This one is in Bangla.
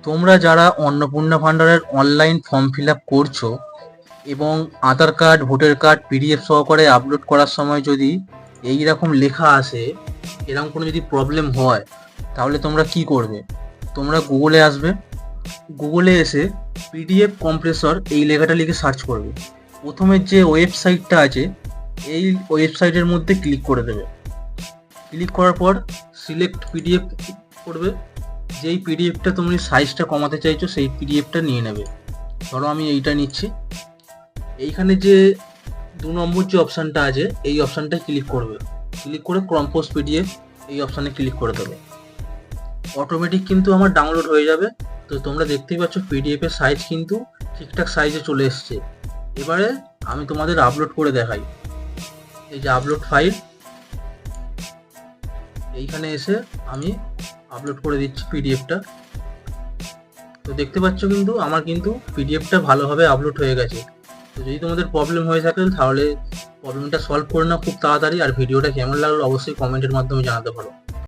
তোমরা যারা অন্নপূর্ণা ভান্ডারের অনলাইন ফর্ম ফিল আপ করছো এবং আধার কার্ড, ভোটার কার্ড পিডিএফ সহকারে আপলোড করার সময় যদি এই রকম লেখা আসে, এরকম কোনো যদি প্রবলেম হয়, তাহলে তোমরা কি করবে? তোমরা গুগলে আসবে, গুগলে এসে পিডিএফ কম্প্রেসর এই লেখাটা লিখে সার্চ করবে। প্রথমে যে ওয়েবসাইটটা আছে এই ওয়েবসাইটের মধ্যে ক্লিক করে দেবে। ক্লিক করার পর সিলেক্ট পিডিএফ করবে। যেই পিডিএফটা তুমি সাইজটা কমাতে চাইছো সেই পিডিএফটা নিয়ে নেবে। ধরো আমি এইটা নিচ্ছি। এইখানে যে 2 নম্বর যে অপশানটা আছে এই অপশানটায় ক্লিক করবে। ক্লিক করে কম্পোজ পিডিএফ এই অপশানে ক্লিক করে দেবে। অটোমেটিক কিন্তু আমার ডাউনলোড হয়ে যাবে। তো তোমরা দেখতেই পাচ্ছ পিডিএফের সাইজ কিন্তু ঠিকঠাক সাইজে চলে এসছে। এবারে আমি তোমাদের আপলোড করে দেখাই। এই যে আপলোড ফাইল, এইখানে এসে আমি আপলোড করে দিচ্ছি পিডিএফটা। তো দেখতে পাচ্ছ কিন্তু আমার কিন্তু পিডিএফটা ভালোভাবে আপলোড হয়ে গেছে। তো যদি তোমাদের প্রবলেম হয়ে থাকে তাহলে প্রবলেমটা সলভ করে নাও খুব তাড়াতাড়ি। আর ভিডিওটা কেমন লাগলো অবশ্যই কমেন্টের মাধ্যমে জানাতে পারো।